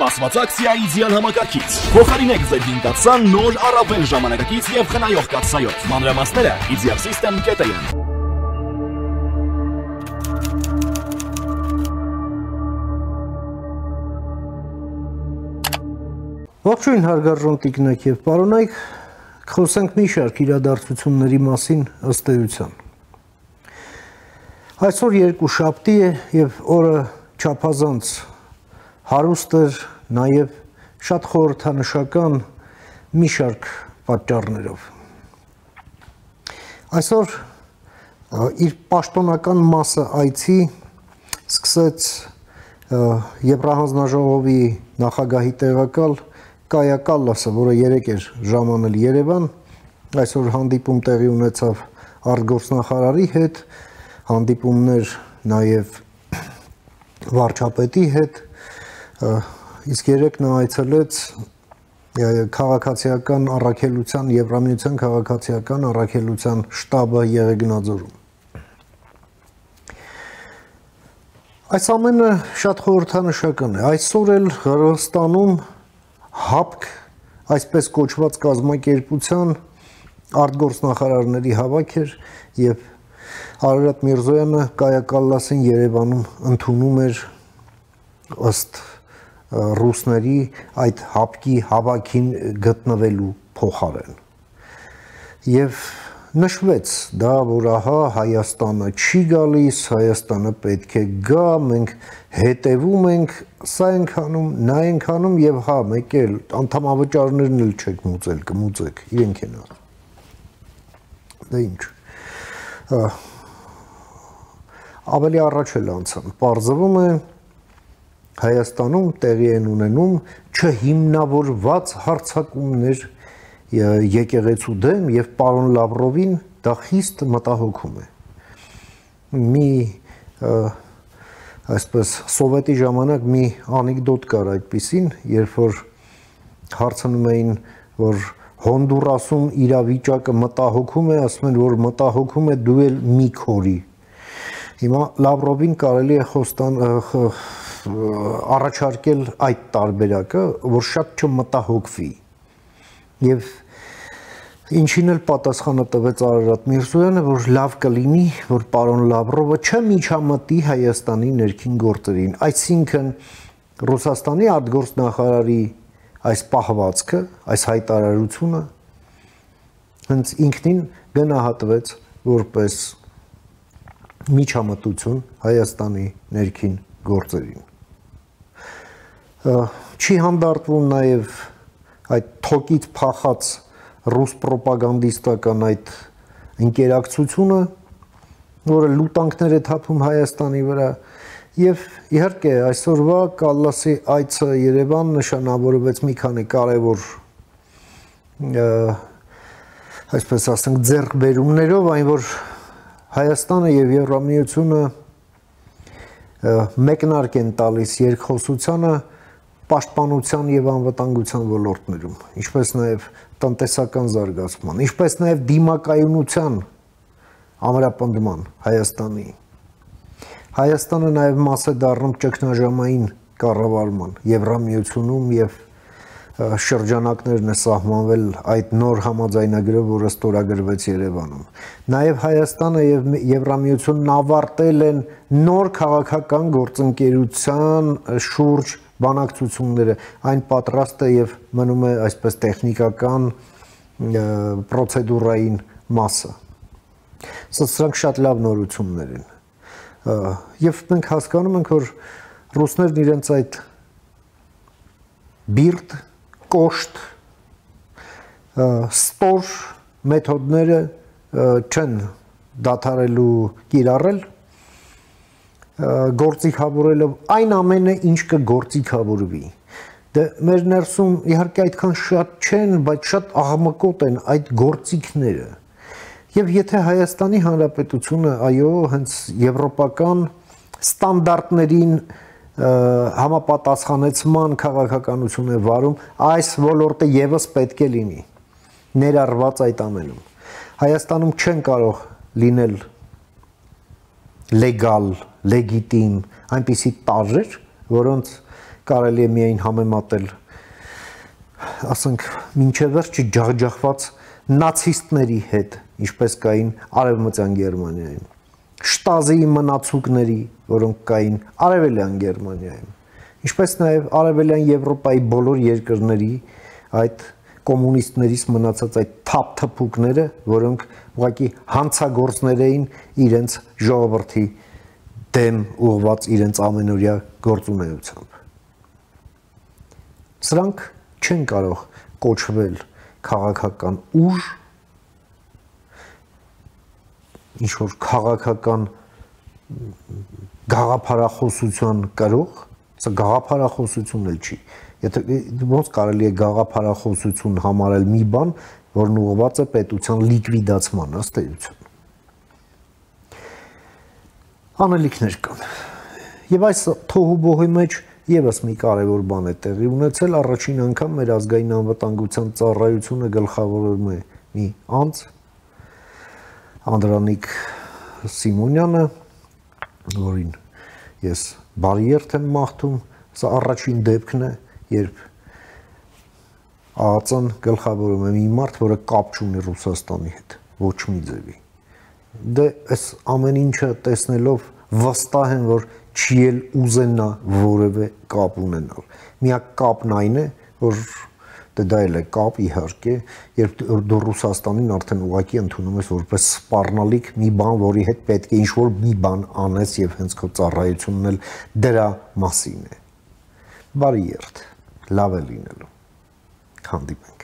Սպասված ակցիայի ձյան համակարգից։ Փոխարինեք ձեր 5 նոր առավել ժամանակակից եւ խնայող կաթսայով։ Մանրամասները easyrsystem.am։ Ողջույն հարգարժան տիկնակ եւ պարոնայք, խոսենք մի շարք իրադարձությունների մասին ըստ էության։ Այսօր երկուշաբթի է եւ օրը չափազանց հարուստ էր նաեւ շատ խորհրդանշական մի շարք պատճառներով։ Այսօր իր պաշտոնական մասը այցի սկսեց Եվրահանձնաժողովի նախագահի տեղակալ Կայա Կալլասը, որը երեկ էր ժամանել Երևան, այսօր հանդիպում տեղի ունեցավ արտգործնախարարի հետ, հանդիպումներ նաև վարչապետի հետ, իսկ երեկ նա այցելեց քաղաքացիական առաքելության, Եվրամիության քաղաքացիական առաքելության շտաբը Եղեգնաձորում։ Այս ամենը շատ խորհրդանշական է, այսօր էլ Հռոստանում ՀԱՊԿ, այսպես կոչված կազմակերպության արտգործնախարարների հավաք էր եւ Արարատ Միրզոյանը Կայա Կալլասին Երևանում ընդունում էր ըստ ռուսների այդ ՀԱՊԿ-ի հավաքին գտնվելու փոխարեն։ Եվ նշվեց դա, որ ահա Հայաստանը չի գալիս, Հայաստանը պետք է գա, մենք հետևում ենք, սա ենք անում, նա ենք անում եւ հա, մեկ էլ անդամավճարներն էլ չեք մուծել, կմուծեք, իրենք են անում։ Դա ինչ։ Ավելի առաջ էլ անցան, պարզվում է Հայաստանում տեղի են ունենում չհիմնավորված հարձակումներ եկեղեցու դեմ եւ պարոն Լավրովին դա խիստ մտահոգում է։ Մի այսպես սովետի ժամանակ մի անեկդոտ կար այդպիսին, երբ որ հարցնում էին, որ Հոնդուրասում իրավիճակը մտահոգում է, ասում են, որ մտահոգում է դու էլ մի քորի։ Հիմա Լավրովին կարելի է առաջարկել այդ տարբերակը, որ շատ չմտահոգվի։ Եվ ինչին էլ պատասխանը տվեց Արարատ Միրզոյանը, որ լավ կլինի, որ պարոն Լավրովը չմիջամտի Հայաստանի ներքին գործերին, այսինքն Ռուսաստանի արտգործնախարարի այս պահվածքը, այս հայտարարությունը հենց ինքնին գնահատվեց որպես միջամտություն Հայաստանի ներքին գործերին։ Չի հանդարտվում նաև այդ թոկից փախած ռուս պրոպագանդիստական այդ ընկերակցությունը, որը լուտանքներ է թափում Հայաստանի վրա, եւ իհարկե այսօրվա Կալլասի այցը Երևան նշանավորվեց մի քանի կարևոր այսպես ասենք ձեռքբերումներով, այն որ Հայաստանը եւ Եվրամիությունը մեկնարկ են տալիս երկխոսությանը պաշտպանության եւ անվտանգության ոլորտներում, ինչպես նաեւ տնտեսական զարգացման, ինչպես նաեւ դիմակայունության ամրապնդման Հայաստանի։ Հայաստանը նաեւ մաս է դառնում ճգնաժամային կառավարման Եվրամիությունում եւ շրջանակներն է սահմանվել այդ նոր համաձայնագրով, որը ստորագրվեց Երևանում։ Նաեւ Հայաստանը եւ Եվրամիությունն ավարտել են նոր քաղաքական գործընկերության շուրջ բանակցությունները, այն պատրաստ է եւ մնում է այսպես տեխնիկական պրոցեդուրային մասը։ Սրանք շատ լավ նորություններ են։ Եվ մենք հասկանում ենք, որ ռուսներն իրենց այդ բիրտ, կոշտ, ստոր մեթոդները չեն դադարելու կիրառել, գործիքավորելով այն ամենը, ինչ կգործիքավորվի։ Դե մեր ներսում իհարկե այդքան շատ չեն, բայց շատ աղմկոտ են այդ գործիքները։ Եվ եթե Հայաստանի Հանրապետությունը այո, հենց եվրոպական ստանդարտներին համապատասխանեցման քաղաքականություն է վարում, այս ոլորտը եւս պետք է լինի ներառված այդ ամենում։ Հայաստանում չեն կարող լինել լեգալ, լեգիտիմ այնպիսի տարրեր, որոնց կարելի է միայն համեմատել, ասենք, մինչև վերջը ջախջախված նացիստների հետ, ինչպես կային Արևմտյան Գերմանիայում, Շտազիի մնացուկների, որոնք կային Արևելյան Գերմանիայում, ինչպես նաև Արևելյան Եվրոպայի բոլոր երկրների այդ կոմունիստներից մնացած այդ թափթփուկները, որոնք ուղղակի հանցագործներ էին իրենց ժողովրդի դեմ ուղղված իրենց ամենօրյա գործունեությամբ։ Սրանք չեն կարող կոչվել քաղաքական ուժ, ինչ-որ քաղաքական գաղափարախոսության կրող, սա գաղափարախոսություն էլ չի։ Եթե ոնց կարելի է գաղափարախոսություն համարել մի բան, որն ուղղված է պետության լիկվիդացման, ըստ էության։ Անելիքներ կան։ Եվ այս թոհուբոհի մեջ եւս մի կարևոր բան է տեղի ունեցել, առաջին անգամ մեր ազգային անվտանգության ծառայությունը գլխավորում է մի անձ, Անդրանիկ Սիմոնյանը, որին ես բարի երթ եմ մաղթում, սա առաջին դեպքն է, երբ ԱԱԾ-ն գլխավորում է մի մարդ, որը կապ չունի Ռուսաստանի հետ, ոչ մի ձևի։ Դե այս ամեն ինչը տեսնելով վստահ եմ, որ չի էլ ուզենա որևէ կապ ունենալ։ Միակ կապն այն է, որ դա էլ է կապ, իհարկե, երբ դու Ռուսաստանին արդեն ուղղակի ընդունում ես որպես սպառնալիք մի բան, որի հետ պետք է ինչ-որ մի բան անես եւ հենց քո ծառայությունն էլ դրա մասին է։ Բարի երթ, լավ է լինելու։ Հանդիպենք։